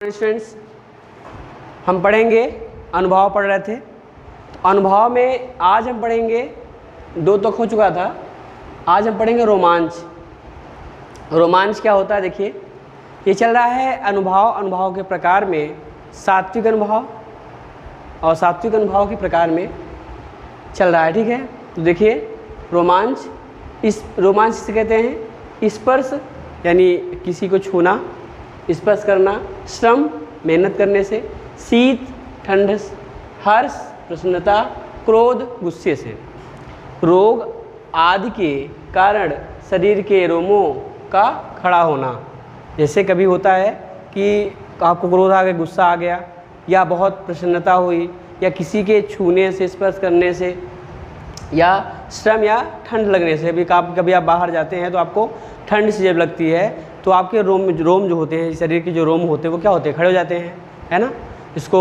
Students, हम पढ़ेंगे अनुभव पढ़ रहे थे। तो अनुभव में आज हम पढ़ेंगे, दो तक हो चुका था, आज हम पढ़ेंगे रोमांच। रोमांच क्या होता है देखिए, ये चल रहा है अनुभव के प्रकार में सात्विक अनुभव और सात्विक अनुभव के प्रकार में चल रहा है, ठीक है। तो देखिए रोमांच, इस रोमांच से कहते हैं स्पर्श यानी किसी को छूना, स्पर्श करना, श्रम मेहनत करने से, शीत ठंड, हर्ष प्रसन्नता, क्रोध गुस्से से, रोग आदि के कारण शरीर के रोमों का खड़ा होना। जैसे कभी होता है कि आपको क्रोध आ गया, गुस्सा आ गया, या बहुत प्रसन्नता हुई, या किसी के छूने से, स्पर्श करने से, या श्रम या ठंड लगने से। कभी आप बाहर जाते हैं तो आपको ठंड से जब लगती है तो आपके रोम जो होते हैं, शरीर के जो रोम होते हैं वो क्या होते हैं, खड़े हो जाते हैं, है ना। इसको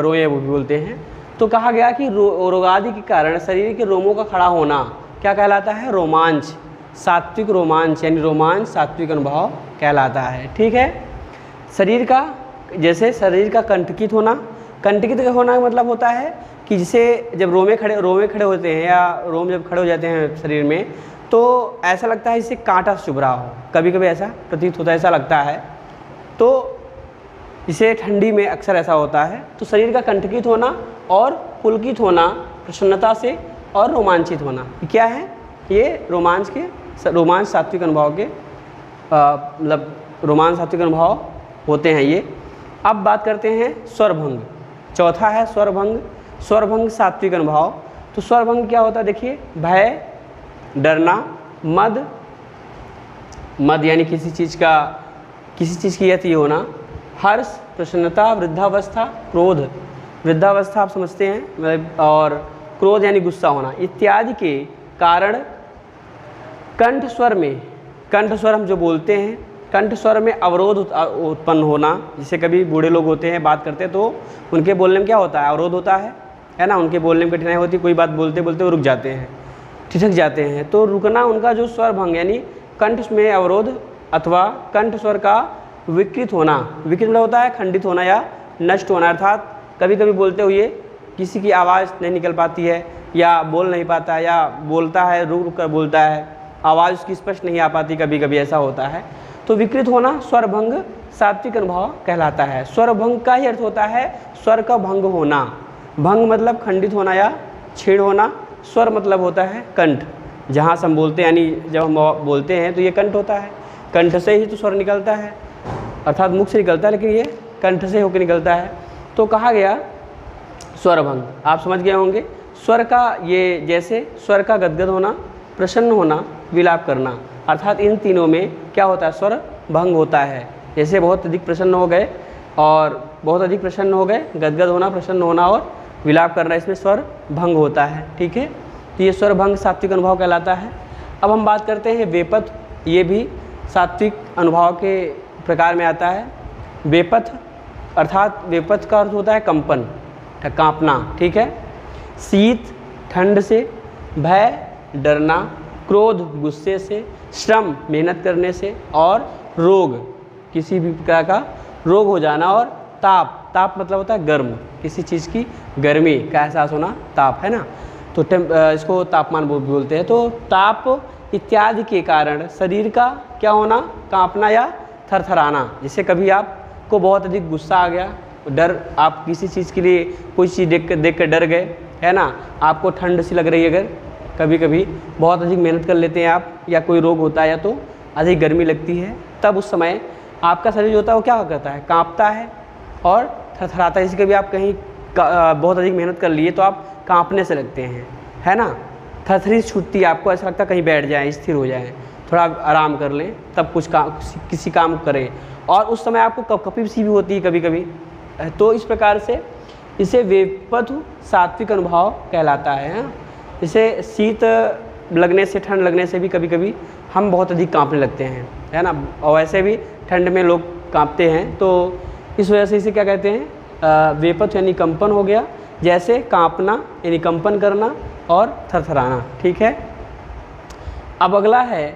रोए वो भी बोलते हैं। तो कहा गया कि रोगादि के कारण शरीर के रोमों का खड़ा होना क्या कहलाता है, रोमांच। सात्विक रोमांच यानी रोमांच सात्विक अनुभव कहलाता है, ठीक है। शरीर का, जैसे शरीर का कंटकित होना, कंटकित होना का मतलब होता है कि जिसे जब रोमे खड़े होते हैं या रोम जब खड़े हो जाते हैं शरीर में, तो ऐसा लगता है जैसे कांटा चुभ रहा हो, कभी कभी ऐसा प्रतीत होता है, ऐसा लगता है। तो इसे ठंडी में अक्सर ऐसा होता है। तो शरीर का कंटकित होना और पुलकित होना प्रसन्नता से और रोमांचित होना, क्या है ये रोमांच सात्विक अनुभव के मतलब रोमांच सात्विक अनुभव होते हैं ये। अब बात करते हैं स्वरभंग। चौथा है स्वरभंग। स्वरभंग सात्विक अनुभव। तो स्वरभंग क्या होता है देखिए, भय, डरना, मद यानी किसी चीज़ की यति होना, हर्ष प्रसन्नता, वृद्धावस्था, क्रोध, वृद्धावस्था आप समझते हैं, और क्रोध यानी गुस्सा होना इत्यादि के कारण कंठ स्वर हम जो बोलते हैं, कंठ स्वर में अवरोध उत्पन्न होना। जैसे कभी बूढ़े लोग होते हैं, बात करते हैं तो उनके बोलने में क्या होता है, अवरोध होता है ना। उनके बोलने में कठिनाई होती है, कोई बात बोलते बोलते वो रुक जाते हैं, ठिठक जाते हैं। तो रुकना उनका जो स्वर भंग यानी कंठ में अवरोध अथवा कंठ स्वर का विकृत होना। विकृत मतलब होता है खंडित होना या नष्ट होना, अर्थात कभी कभी बोलते हुए किसी की आवाज़ नहीं निकल पाती है, या बोल नहीं पाता है, या बोलता है रुक रुक कर बोलता है, आवाज़ उसकी स्पष्ट नहीं आ पाती, कभी कभी ऐसा होता है। तो विकृत होना स्वरभंग सात्विक अनुभव कहलाता है। स्वरभंग का ही अर्थ होता है स्वर का भंग होना। भंग मतलब खंडित होना या छीण होना, स्वर मतलब होता है कंठ, जहाँ से हम बोलते हैं, यानी जब हम बोलते हैं तो ये कंठ होता है, कंठ से ही तो स्वर निकलता है, अर्थात मुख से निकलता है, लेकिन ये कंठ से होकर निकलता है। तो कहा गया स्वरभंग, आप समझ गए होंगे। स्वर का ये, जैसे स्वर का गदगद होना, प्रसन्न होना, विलाप करना, अर्थात इन तीनों में क्या होता है, स्वर भंग होता है। जैसे बहुत अधिक प्रसन्न हो गए और बहुत अधिक प्रसन्न हो गए, गदगद होना, प्रसन्न होना और विलाप करना, इसमें स्वर भंग होता है, ठीक है। तो ये स्वर भंग सात्विक अनुभव कहलाता है। अब हम बात करते हैं वेपथ। ये भी सात्विक अनुभव के प्रकार में आता है। वेपथ अर्थात वेपथ का अर्थ होता है कंपन, कांपना, ठीक है। शीत ठंड से, भय डरना, क्रोध गुस्से से, श्रम मेहनत करने से, और रोग किसी भी प्रकार का रोग हो जाना, और ताप मतलब होता है गर्म, किसी चीज़ की गर्मी का एहसास होना, ताप, है ना। तो इसको तापमान बोलते हैं। तो ताप इत्यादि के कारण शरीर का क्या होना, कांपना या थरथराना। जैसे कभी आपको बहुत अधिक गुस्सा आ गया, डर, आप किसी चीज़ के लिए कोई चीज़ देख कर डर गए, है ना, आपको ठंड सी लग रही है, अगर कभी कभी बहुत अधिक मेहनत कर लेते हैं आप, या कोई रोग होता है, या तो अधिक गर्मी लगती है, तब उस समय आपका शरीर जो होता है वो क्या करता है, कांपता है और थरथराता है। जैसे कभी आप कहीं बहुत अधिक मेहनत कर लिए तो आप कांपने से लगते हैं, है ना, थरथरी छूटती है, आपको ऐसा लगता है कहीं बैठ जाएं, स्थिर हो जाएं, थोड़ा आराम कर लें, तब किसी काम करें। और उस समय आपको कपकपी सी भी होती है कभी कभी। तो इस प्रकार से इसे वेपथ सात्विक अनुभव कहलाता है। जैसे शीत लगने से, ठंड लगने से भी कभी कभी हम बहुत अधिक कांपने लगते हैं, है ना, और वैसे भी ठंड में लोग कांपते हैं। तो इस वजह से इसे क्या कहते हैं, वेपथ यानी कंपन हो गया, जैसे कांपना यानी कंपन करना और थरथराना, ठीक है। अब अगला है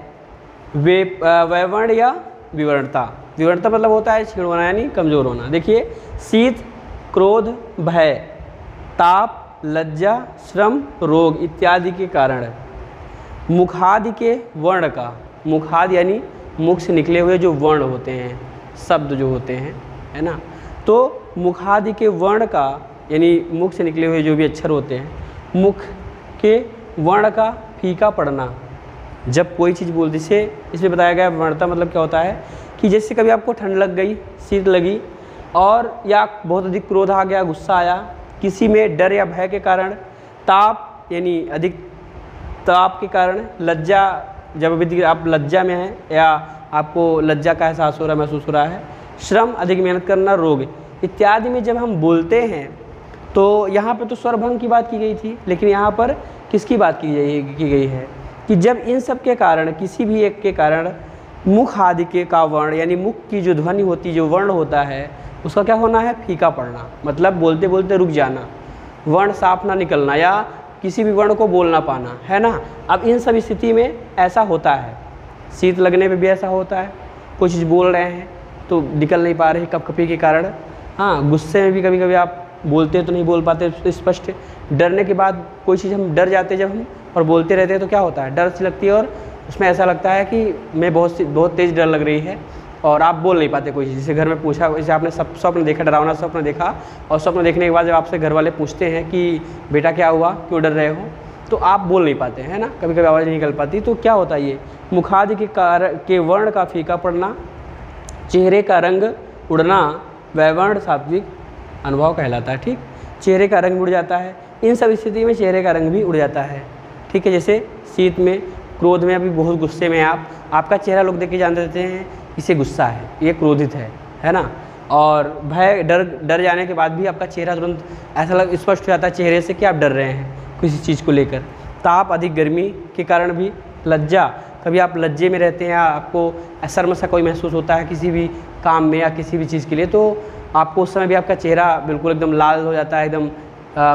वैवर्ण या विवरणता। विवरणता मतलब होता है क्षीण होना यानी कमज़ोर होना। देखिए शीत, क्रोध, भय, ताप, लज्जा, श्रम, रोग इत्यादि के कारण मुखादि के वर्ण का, मुखादि यानी मुख से निकले हुए जो वर्ण होते हैं, शब्द जो होते हैं, है ना, तो मुखादि के वर्ण का यानी मुख से निकले हुए जो भी अक्षर होते हैं, मुख के वर्ण का फीका पड़ना। जब कोई चीज़ बोलती से इसमें बताया गया वर्णता मतलब क्या होता है कि जैसे कभी आपको ठंड लग गई, शीत लगी और या बहुत अधिक क्रोध आ गया, गुस्सा आया, किसी में डर या भय के कारण, ताप यानी अधिक ताप के कारण, लज्जा जब अभी आप लज्जा में हैं या आपको लज्जा का एहसास हो रहा है, महसूस हो रहा है, श्रम अधिक मेहनत करना, रोग इत्यादि में जब हम बोलते हैं तो यहाँ पर तो स्वरभंग की बात की गई थी, लेकिन यहाँ पर किसकी बात की गई है कि जब इन सब के कारण किसी भी एक के कारण मुख आदि के का वर्ण यानी मुख की जो ध्वनि होती, जो वर्ण होता है, उसका क्या होना है, फीका पड़ना, मतलब बोलते बोलते रुक जाना, वर्ण साफ ना निकलना या किसी भी वर्ण को बोल ना पाना, है ना। अब इन सब स्थिति में ऐसा होता है, शीत लगने पे भी ऐसा होता है, कोई चीज़ बोल रहे हैं तो निकल नहीं पा रही कपकपी के कारण। हाँ, गुस्से में भी कभी कभी आप बोलते तो नहीं बोल पाते स्पष्ट, डरने के बाद कोई चीज़ हम डर जाते जब हम और बोलते रहते हैं तो क्या होता है, डर सी लगती है और उसमें ऐसा लगता है कि मैं बहुत तेज़ डर लग रही है और आप बोल नहीं पाते कोई चीज़। जैसे घर में पूछा, जैसे आपने स्वप्न देखा, डरावना स्वप्न देखा और स्वप्न देखने के बाद जब आपसे घर वाले पूछते हैं कि बेटा क्या हुआ, क्यों डर रहे हो, तो आप बोल नहीं पाते, है ना, कभी कभी आवाज़ नहीं निकल पाती। तो क्या होता है, ये मुखादि के वर्ण का फीका पड़ना, चेहरे का रंग उड़ना, वैवर्ण सात्विक अनुभव कहलाता है। ठीक, चेहरे का रंग उड़ जाता है, इन सब स्थिति में चेहरे का रंग भी उड़ जाता है। ठीक है, जैसे शीत में, क्रोध में, अभी बहुत गुस्से में आप, आपका चेहरा लोग देख के जान देते हैं इसे गुस्सा है, ये क्रोधित है ना। और भय, डर जाने के बाद भी आपका चेहरा तुरंत ऐसा स्पष्ट हो जाता है चेहरे से कि आप डर रहे हैं किसी चीज़ को लेकर। ताप, अधिक गर्मी के कारण भी, लज्जा, कभी आप लज्जे में रहते हैं या आपको शर्म सा कोई महसूस होता है किसी भी काम में या किसी भी चीज़ के लिए, तो आपको उस समय भी आपका चेहरा बिल्कुल एकदम लाल हो जाता है, एकदम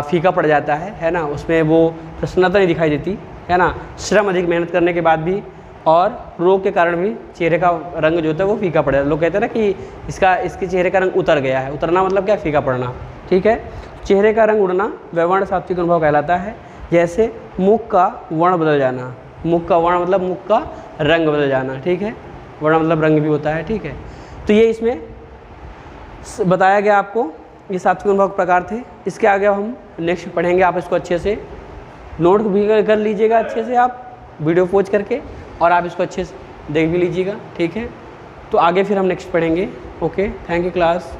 फीका पड़ जाता है ना, उसमें वो प्रसन्नता नहीं दिखाई देती, है ना। श्रम, अधिक मेहनत करने के बाद भी, और रोग के कारण भी चेहरे का रंग जो होता है वो फीका पड़ जाता है। लोग कहते हैं ना कि इसके चेहरे का रंग उतर गया है, उतरना मतलब क्या, फीका पड़ना। ठीक है, चेहरे का रंग उड़ना वैवर्ण सात्विक अनुभव कहलाता है। जैसे मुख का वर्ण बदल जाना, मुख का वर्ण मतलब मुख का रंग बदल जाना। ठीक है, वर्ण मतलब रंग भी होता है। ठीक है, तो ये इसमें बताया गया आपको, ये सात्विक अनुभव प्रकार थे। इसके आगे हम नेक्स्ट पढ़ेंगे, आप इसको अच्छे से नोट भी कर लीजिएगा, अच्छे से आप वीडियो पॉज करके, और आप इसको अच्छे से देख भी लीजिएगा। ठीक है, तो आगे फिर हम नेक्स्ट पढ़ेंगे। Okay, thank you class.